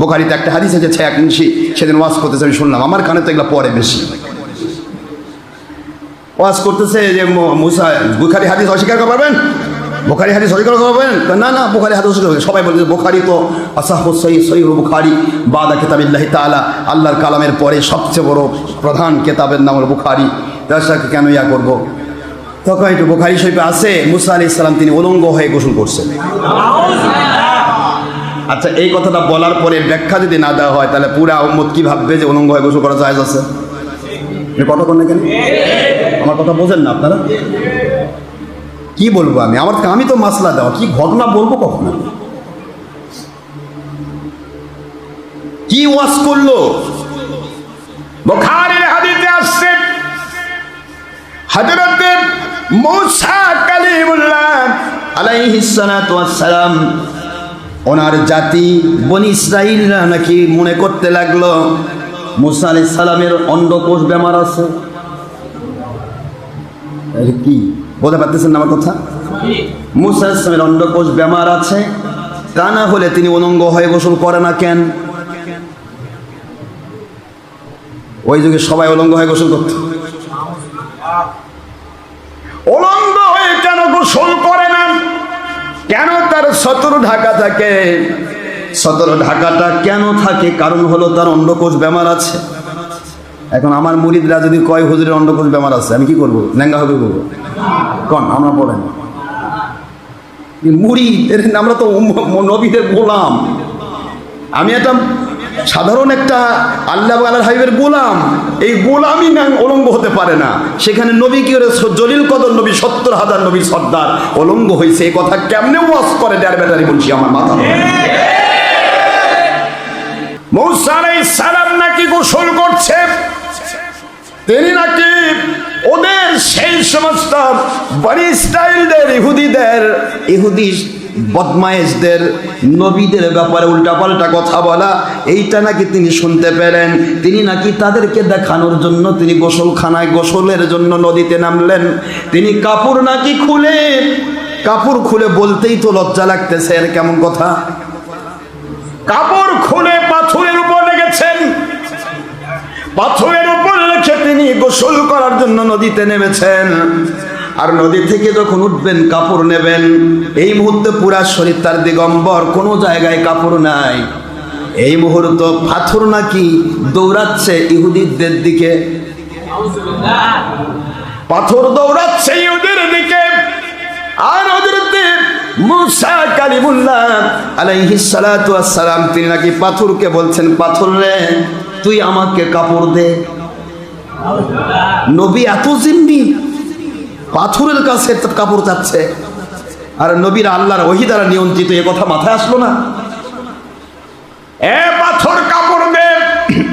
বুখারীতে একটা হাদিস আছে, এক ইঞ্চি সেদিন ওয়াজ করতেছে, আমি শুনলাম, আমার কানে তো এগুলো পড়ে বেশি। ওয়াজ করতেছে যে মুসা বুখারী হাদিস অস্বীকার করবেন, বুখারী হাদিস অস্বীকার করবেন, না না বুখারী হাদিস অস্বীকার করবেন। সবাই বলছে বুখারী তো আসাহু সহিহ বুখারী বাদা কিতাবিল্লাহি তাআলা, আল্লাহর কালামের পরে সবচেয়ে বড় প্রধান কিতাবের নাম হলো বুখারী, তার সাথে কেন ইয়া করব। তখন একটু বুখারী শরীফে আছে মুসা আলাইহিস সালাম তিনি উলঙ্গ হয়ে গোসল করছেন। আচ্ছা, এই কথাটা বলার পরে ব্যাখ্যা যদি না দেওয়া হয় তাহলে পুরা উম্মত কি ভাববে যে উলঙ্গ হয়ে গোসল করা জায়েজ আছে? কথা কোন না কেন? আমার কথা বোঝেন না আপনারা? কি বলবো আমি তো মাসলা দেওয়া, কি ঘটনা বলবো কখন? কি ওয়াজ করলো? বুখারীর হাদিসে আসছে হযরত মুসা কালিমুল্লাহ আলাইহিস সালাতু ওয়াস সালাম ওনার জাতি বনি ইসরাইলরা নাকি মনে করতে লাগলো মুসা আলাইহিস সালামের অন্ডকোষ বেমার আছে। কি বলতে পারতেছেন না আমার কথা? মুসা আলাইহিস সালামের অন্ডকোষ বেমার আছে, তা না হলে তিনি উলঙ্গ হয়ে গোসল করে না কেন? ওই যুগে সবাই উলঙ্গ হয়ে গোসল করত, উলঙ্গ হয়ে কেন গোসল করে না? কেন তার সতর ঢাকা থাকে? সতর ঢাকাটা কেন থাকে? কারণ হলো তার অন্ডকোষ বেমার আছে। এখন আমার মুরিদরা যদি কয় হুজুরের অন্ডকোষ বেমার আছে, আমি কি করবো? ন্যাঙ্গা হবে বলবো? কোন আমরা বলেন মুরিদ, আমরা তো নবীদের গোলাম। আমি একটা সাধারণ একটা আল্লাহ আল্লাহর হাবিবের গোলাম, এই গোলামই উলঙ্গ হতে পারে না। সেখানে নবী কি করে জলিল কদর নবী ৭০,০০০ নবীর সর্দার উলঙ্গ হয়েছে, এই কথা কেমনে ওয়াজ করে ডের ব্যাটারি বলছি আমার মাথা। মুসা আলাইহিস সালাম নাকি গোসল করছে, তিনি নাকি ওদের সেই সমস্ত বনি ইসরাইলদের ইহুদি বদমায়েশদের নবীদের ব্যাপারে উল্টাপাল্টা কথা বলা, এইটা নাকি তিনি শুনতে পেলেন। তিনি নাকি তাদেরকে দেখানোর জন্য তিনি গোসলখানায় গোসলের জন্য নদীতে নামলেন। তিনি কাপড় খুলে বলতেই তো লজ্জা লাগতেছে, এর কেমন কথা? কাপড় খুলে পাথরের উপর লেগেছেন, পাথরের উপর রেখে তিনি গোসল করার জন্য নদীতে নেমেছেন। আর নদী থেকে যখন উঠবেন কাপড় নেবেন, এই মুহূর্তে পুরা শরীর তার দিগম্বর, কোনো জায়গায় কাপড় নাই। এই মুহূর্তে পাথর নাকি দৌড়াচ্ছে ইহুদিদের দিকে, পাথর দৌড়াচ্ছে ইহুদির দিকে। আর হযরত মুসা কালিমুল্লাহ আলাইহিস সালাতু ওয়াস সালাম তিনি নাকি পাথরকে বলছেন, পাথর রে তুই আমাকে কাপড় দে। নবী এত জিম্মি, পাথরের কাছে কাপড় চাচ্ছে। আর নবীর আল্লাহর ওহী দ্বারা নিয়ন্ত্রিত, এ কথা মাথায় আসলো না? এ পাথর কাপড় দে।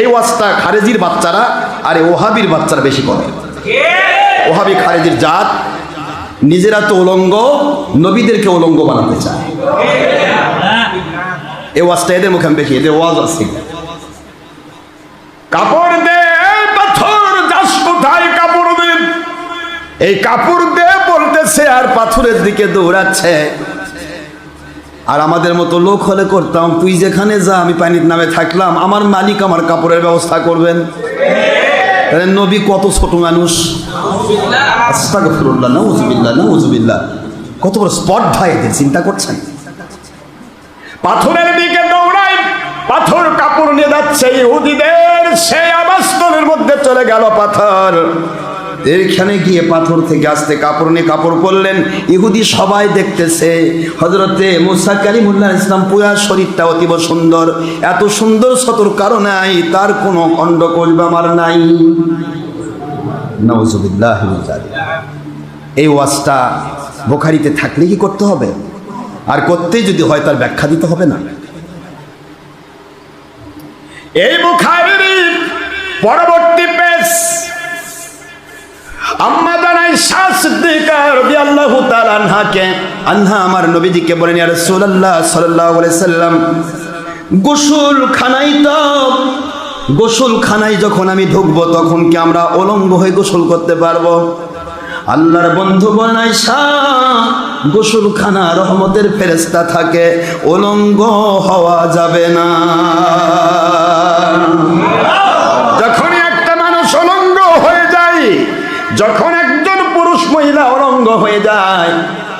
এই ওয়াজটা খারেজির বাচ্চারা আর ওহাবির বাচ্চারা বেশি করে। ওহাবি খারেজির জাত, নিজেরা তো উলঙ্গ, নবীদেরকে উলঙ্গ বানাতে চায়। এই ওয়াজটা এদের মুখে বেশি, এদের ওয়াজ আছে কাপড় দে। পাথর যাস কোথায়? কাপড় দে। এই কাপড় দে বলতেছে আর পাথরের দিকে দৌড়াচ্ছে। আর আমাদের মতো লোক হলে করতাম, তুই যেখানে যা, আমি পানির নামে থাকলাম, আমার মালিক আমার কাপড়ের ব্যবস্থা করবেন। নবী কত ছোট মানুষ, আস্তাগফিরুল্লাহ, নাউযুবিল্লাহ, নাউযুবিল্লাহ। কত বড় স্পর্ধা এদের, চিন্তা করছেন? পাথরের দিকে দৌড়ায়, পাথর কাপড় নিয়ে যাচ্ছে ইহুদিদের সেই আবাসস্থলের মধ্যে চলে গেল পাথর। এখানে গিয়ে পাথর থেকে আসতে কাপড় নিয়ে কাপড় পরলেন, ইহুদি সবাই দেখতেছে। হযরতে মুসা কালিমুল্লাহ ইসলাম পুরা শরীরটা অতীব সুন্দর, এত সুন্দর সতর কারো নাই, তার কোনো অন্ডকোষ বেমার নাই। নাউযুবিল্লাহ। এই ওয়াজটা বুখারীতে থাকলে কি করতে হবে? আর করতেই যদি হয় তার ব্যাখ্যা দিতে হবে না? এই বুখারীর পরবর্তী পেজ আম্মা আয়েশা সিদ্দিকা রাদিয়াল্লাহু তাআলা আনহা আমার নবীজিকে বলেন, ইয়া রাসূলুল্লাহ সাল্লাল্লাহু আলাইহি সাল্লাম, গোসলখানায় যখন আমি ঢুকবো তখন কি আমরা উলঙ্গ হয়ে গোসল করতে পারবো? আল্লাহর বন্ধু বলেন, আয়েশা গোসলখানা রহমতের ফেরেশতা থাকে, উলঙ্গ হওয়া যাবে না। যখনই একটা মানুষ উলঙ্গ হয়ে যায়, যখন একজন পুরুষ মহিলা উলঙ্গ হয়ে যায়,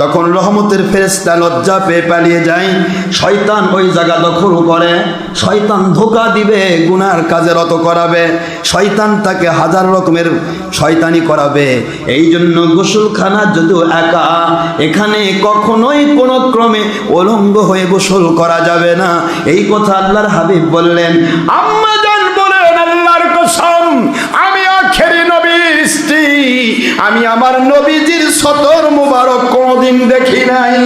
তখন রহমতের ফেরেশতা লজ্জা পেয়ে পালিয়ে যায়। শয়তান ওই জায়গা দখল করে, শয়তান ধোঁকা দিবে, গুনার কাজে রত করাবে, শয়তান তাকে হাজার রকমের শয়তানি করাবে। এই জন্য গোসলখানা যদিও একা, এখানে কখনোই কোনো ক্রমে উলঙ্গ হয়ে গোসল করা যাবে না। এই কথা আল্লাহর হাবিব বললেন। আম্মা জান বলেন, আল্লাহর কসম, আমি আখেরি নবীর স্ত্রী, আমি আমার নবীজির সতর মুবারক কোনদিন দেখি নাই।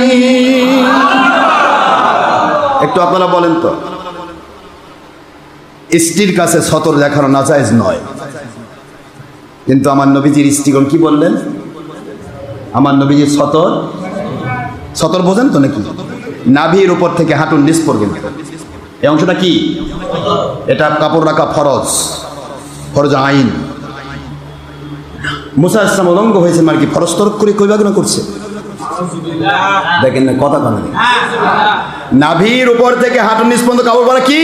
একটু আপনারা বলেন তো, স্ত্রীর কাছে সতর দেখানো নাজায়েজ নয়, কিন্তু আমার নবীজির স্ত্রীগণ কি বললেন? আমার নবীজির সতর, সতর বোঝেন তো নাকি? নাভির উপর থেকে হাঁটুর নিচ পর্যন্ত এই অংশটা কি? এটা কাপড় রাখা ফরজ, ফরজ আইন। মুসা ইসলাম উলঙ্গ হয়েছে মানে কি ফরজ তরক করে কই বাগনা করছে? দেখেন না কথা বলে, নাভির উপর থেকে হাঁটুর নিচ পর্যন্ত কাপড় পরা কি?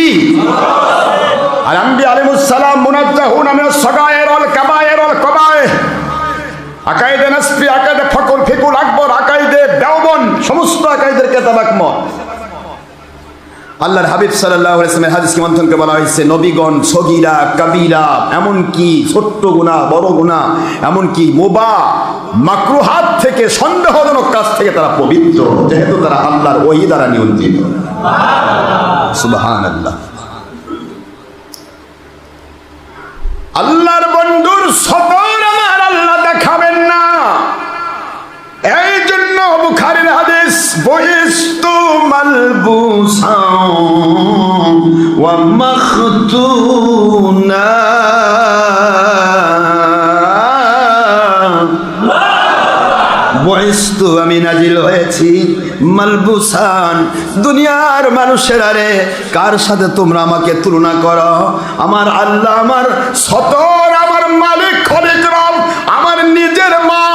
আর আম্বিয়া আলাইহিস সালাম মুনাজ্জাহুনা মিনাস সাগায়ের ওয়াল কাবায়ের ওয়াল কবায়েহ, আকাইদে নাসফি, আকাইদে ফকর, ফিকুল আকবর, আকাইদে দেওবন, সমস্ত আকাইদের কিতাব আকমত। আল্লাহর হাবিব সাল্লাল্লাহু আলাইহি ওয়াসাল্লামের হাদিসকে মন্থন করে বলা হয়েছে, নবীগণ সগীরা কাবীরা, এমনকি ছোট্ট গুনাহ, বড় গুনাহ, এমনকি মুবাহ মাকরুহাত থেকে, সন্দেহজনক কাজ থেকে তারা পবিত্র, যেহেতু তারা আল্লাহর ওহী দ্বারা নিয়ন্ত্রিত। সুবহানাল্লাহ। আল্লাহর বন্ধুর সতর আমার আল্লাহ দেখাবেন না। এই জন্য বুখারীর হাদিস, বইস্তু মালবুসা ওয়া মাখতুনা, বইস্তু আমি নাজিল হয়েছি, মালবুসান, দুনিয়ার মানুষেরা রে, কার সাথে তোমরা আমাকে তুলনা করো? আমার আল্লাহ, আমার সতর, আমার মালিক খলিক রব, আমার নিজের মা,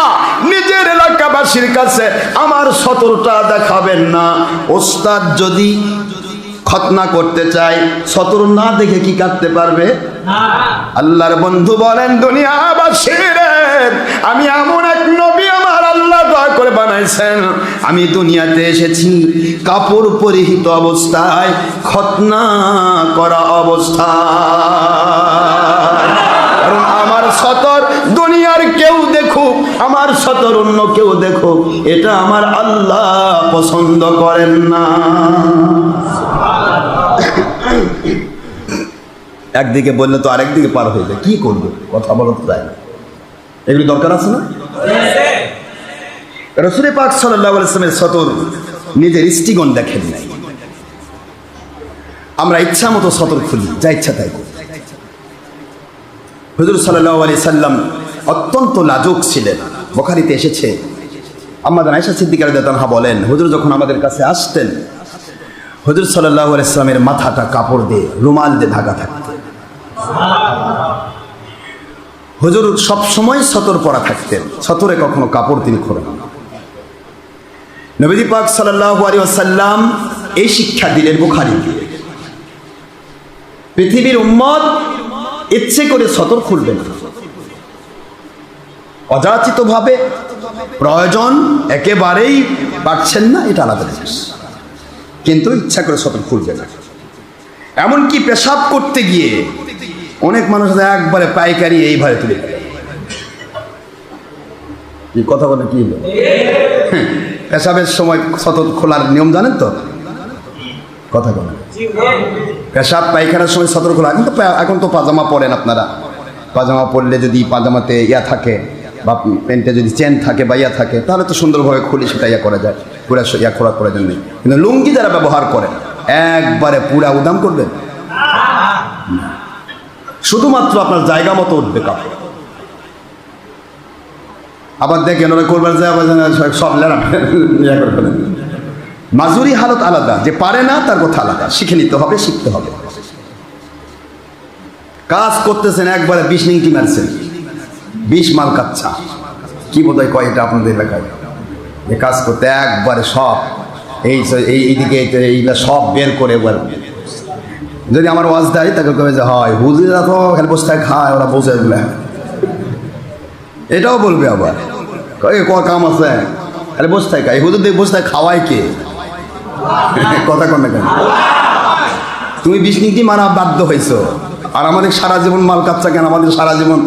নিজের এলাকাবাসীর কাছে আমার সতরটা দেখাবেন না। ওস্তাদ যদি খতনা করতে চায়, সতর না দেখে কি কাটতে পারবে? আল্লাহর বন্ধু বলেন, দুনিয়াবাসীর, আমি এমন এক নবী আমার আল্লাহ দয়া করে বানাইছেন, আমি দুনিয়াতে এসেছি কাপড় পরিহিত অবস্থায়, খতনা করা অবস্থায়। কারণ আমার সতর দুনিয়ার কেউ দেখুক, আমার সতর অন্য কেউ দেখুক, এটা আমার আল্লাহ পছন্দ করেন না। একদিকে বললে তো আরেকদিকে পার হয়ে যায়, কি করবো? কথা বলা তো যায় না, এগুলি দরকার আছে না? রাসূল পাক সাল্লাল্লাহু আলাইহি ওয়াসাল্লামের সতর নিজের স্ত্রীগণ দেখেন নাই। আমরা ইচ্ছা মতো সতর খুলি, যা ইচ্ছা তাই করি। হুজুর সাল্লাল্লাহু আলাইহি সাল্লাম অত্যন্ত লাজুক ছিলেন। বুখারীতে এসেছে, আম্মা আয়েশা সিদ্দিকা রাদিয়াল্লাহু আনহা বলেন, হুজুর যখন আমাদের কাছে আসতেন, হুজুর সাল্লাল্লাহু আলাইহি সাল্লামের মাথাটা কাপড় দিয়ে, রুমাল দিয়ে ঢাকা থাকত। হুজুর সব সময় সতর পরা থাকতেন, সতরে কখনো কাপড় তিনি খোলেন না। নবী পাক সাল্লাল্লাহু আলাইহি ওয়াসাল্লাম এই শিক্ষা দিলেন বুখারীতে, পৃথিবীর উম্মত ইচ্ছে করে সতর খুলবে না, অযাচিতভাবে, প্রয়োজন একেবারেই পারছেন না, এটা আলাদা জিনিস, কিন্তু ইচ্ছা করে সতর খুলবে না। এমনকি পেশাব করতে গিয়ে অনেক মানুষ একবারে পাইকারি এইভাবে তুলে ফেলে। কথা বলে কি হলো? পেশাবের সময় সতর খোলার নিয়ম জানেন তো? কথা বলে পেশাব পায়খানার সময় সতর খোলা। এখন তো পাজামা পরেন আপনারা, পাজামা পরলে যদি পাজামাতে ইয়া থাকে বা প্যান্টে যদি চেন থাকে বা ইয়া থাকে, তাহলে তো সুন্দরভাবে খুলে সেটা ইয়া করা যায়, পুরা ইয়া খোলা করার জন্য। কিন্তু লুঙ্গি যারা ব্যবহার করেন, একবারে পুরা উদাম করবেন, শুধুমাত্র আপনার জায়গা মতো উঠবে কাপড়। আবার দেখেন ওরা করবার যায়, আবার সব ইয়া করে ফেলেন। মাজুরি হালত আলাদা, যে পারে না তার কথা আলাদা, শিখে নিতে হবে, শিখতে হবে। কাজ করতেছেন একবারে 20 নিংটি মারছেন, 20 মাল কাচ্ছা, কি বোধহয় কয় এটা আপনাদের এলাকায়? এ কাজ করতে একবারে সব এইদিকে এইগুলা সব বের করে একবার যদি আমার ওয়াজ দেয় তাকে কবে যে হয় হুজুরা তো খালি বস্তায় খায়, ওরা বোঝে এগুলা, এটাও বলবে আবার কাম আছে খালি বস্তায় খায়, হুজুর দিয়ে বস্তায় খাওয়াই কে? কথা কন না কেন? তুমি বিষ্ণুকে মারা বাধ্য হয়েছো, আর আমাদের সারা জীবন মাল কাচ্চা কেন, আমাদের সারা জীবন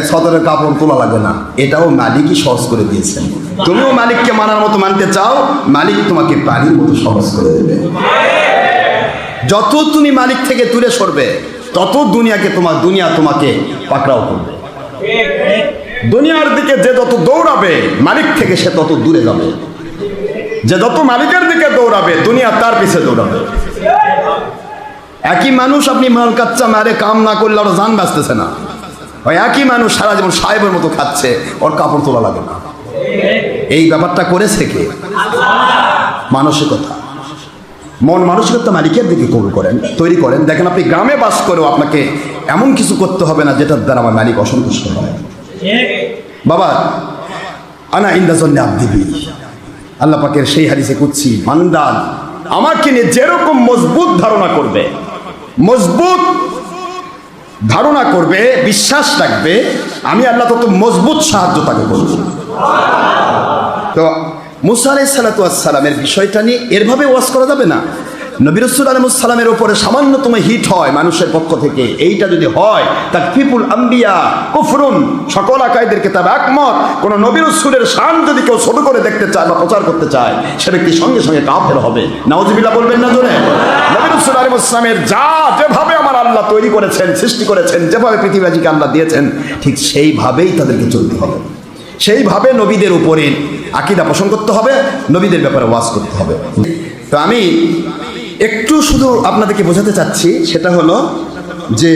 সদরের কাপড় তোলা লাগে না, এটাও মালিকই সহজ করে দিয়েছেন। তুমিও মালিককে মানার মতো মানতে চাও, মালিক তোমাকে পানির মতো সহজ করে দেবে। যত তুমি মালিক থেকে দূরে সরবে তত দুনিয়া তোমাকে পাকড়াও করবে। দুনিয়ার দিকে যে যত দৌড়াবে মালিক থেকে সে তত দূরে যাবে, যে যত মালিকের দিকে দৌড়াবে দুনিয়া তার পিছে দৌড়াবে। একই মানুষ আপনি মাল কাচ্চা মারে কাম না করলে ওরা জান বাঁচতেছে না, ওই একই মানুষ সারা জীবন সাহেবের মতো খাচ্ছে, ওর কাপড় তোলা লাগে না। এই ব্যাপারটা করেছে কে? মানসিকতা, মন মানসিকতা মালিকের দিকে তৈরি করেন। দেখেন আপনি গ্রামে বাস করেও আপনাকে এমন কিছু করতে হবে না যেটার দ্বারা আমার মালিক অসন্তুষ্ট হয়। বাবা আনা ইন্দা জন্যে আব্দিবি, আল্লাহ পাকের সেই হাদিসে কুদসি, বান্দা আমাকে নিয়ে যেরকম মজবুত ধারণা করবে বিশ্বাস রাখবে, আমি আল্লাহ তত মজবুত সাহায্য তাকে করব। তো মুসা আলাইহিস সালাতু ওয়াস সালামের বিষয়টা নিয়ে এরভাবে ওয়াজ করা যাবে না। নবী রাসূল আলাইহিস সালামের উপরে সামান্যতম হিট হয় মানুষের পক্ষ থেকে, এইটা যদি হয় তাকফিফুল আম্বিয়া কুফরুন, সকল আকায়েদের কিতাব একমত, কোন নবী রাসূলের শান যদি কেউ ছোট করে দেখতে চায় বা প্রচার করতে চায় সে ব্যক্তি সঙ্গে সঙ্গে কাফের হবে। নাউজুবিল্লাহ বলবেন না জোরে? নবী রাসূল আলাইহিস সালামের যেভাবে আমার আল্লাহ তৈরি করেছেন, সৃষ্টি করেছেন, যেভাবে পৃথিবীকে আল্লাহ দিয়েছেন ঠিক সেইভাবেই তাদেরকে চলতে হবে, সেইভাবে নবীদের উপরে আকীদা পোষণ করতে হবে, নবীদের ব্যাপারে ওয়াজ করতে হবে। তো আমি একটু শুধু আপনাদেরকে বোঝাতে চাচ্ছি, সেটা হলো যে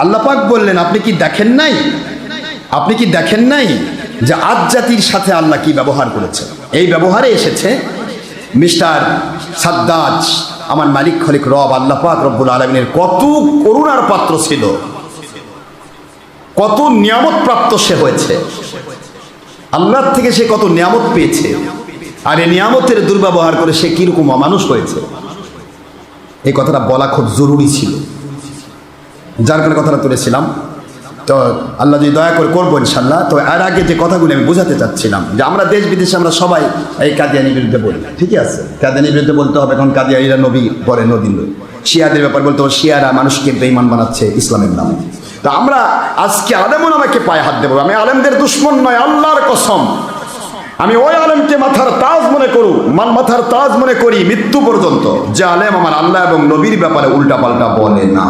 আল্লাহ পাক বললেন আপনি কি দেখেন নাই যে আদ জাতির সাথে আল্লাহ কি ব্যবহার করেছে। এই ব্যবহারে এসেছে মিস্টার সাদ্দাজ, আমার মালিক খলিক রব আল্লাহ পাক রব্বুল আলামিনের কত করুণার পাত্র ছিল, কত নিয়ামত প্রাপ্ত সে হয়েছে, আল্লাহর থেকে সে কত নিয়ামত পেয়েছে, আর এই নিয়ামতের দুর্ব্যবহার করে সে কিরকম অমানুষ হয়েছে। এই কথাটা বলা খুব জরুরি ছিল, যার কারণে কথাটা তুলেছিলাম। তো আল্লাহ যদি দয়া করে করবো ইনশাল্লাহ। তো এর আগে যে কথাগুলি আমি বোঝাতে চাচ্ছিলাম যে আমরা দেশ বিদেশে আমরা সবাই এই কাদিয়ানির বিরুদ্ধে বলি, ঠিকই আছে, কাদিয়ানির বিরুদ্ধে বলতে হবে, কারণ কাদিয়ানিরা নবী পরে নবী নয়। শিয়াদের ব্যাপার বলতে হবে, শিয়ারা মানুষকে বেঈমান বানাচ্ছে ইসলামের নামে। তো আমরা আজকে আলেমন আমাকে পায়ে হাত দেবো, আমি আলেমদের দুশ্মন নয়, আল্লাহর কসম আমি ওই আলেমকে মাথার তাজ মনে করি মৃত্যু পর্যন্ত, যে আলেম আমার আল্লাহ এবং নবীর ব্যাপারে উল্টা পাল্টা বলে না।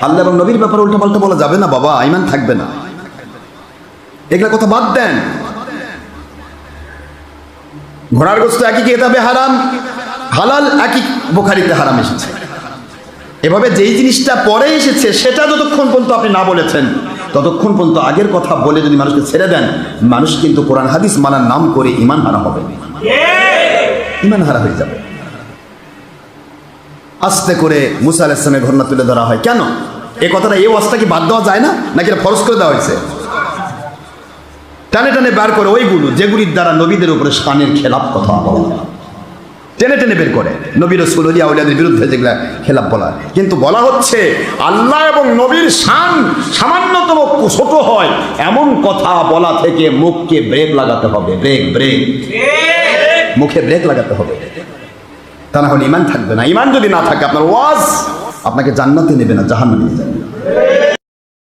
আল্লাহ এবং নবীর ব্যাপারে উল্টা পাল্টা বলা যাবে না বাবা, ঈমান থাকবে না। এগুলা কথা বাদ দেন। ঘোড়ার গোশত একই কিতাবে হারাম, হালাল একই বুখারীতে হারাম এসেছে। এভাবে যেই জিনিসটা পরে এসেছে সেটা যতক্ষণ পর্যন্ত আপনি না বলেছেন ততক্ষণ পর্যন্ত আগের কথা বলে যদি মানুষকে ছেড়ে দেন, মানুষ কিন্তু কোরআন হাদিস মানার নাম করে ঈমান হারা হবে, ঈমান হারা হয়ে যাবে। আস্তে করে মুসা আলাইহিস সালামের ঘটনা তুলে ধরা হয় কেন? এই কথাটা, এই ওয়াজটা কি বাদ দেওয়া যায় না, নাকি এটা ফরজ করে দেওয়া হয়েছে? টানে টানে বার করে ওইগুলো যেগুলির দ্বারা নবীদের উপরে শানের খেলাপ কথা বলা, টেনে টেনে বের করে নবী রাসূল ওলিয়া আউলিয়াদের বিরুদ্ধে যেগুলা খেলাপ বলা। কিন্তু বলা হচ্ছে আল্লাহ এবং নবীর শান সামান্যতম ছোট হয় এমন কথা বলা থেকে মুখকে ব্রেক লাগাতে হবে, মুখে ব্রেক লাগাতে হবে, তা না হলে ঈমান থাকবে না। ঈমান যদি না থাকে আপনার ওয়াজ আপনাকে জান্নাতে নেবে না, জাহান্নামে নিয়ে যাবে।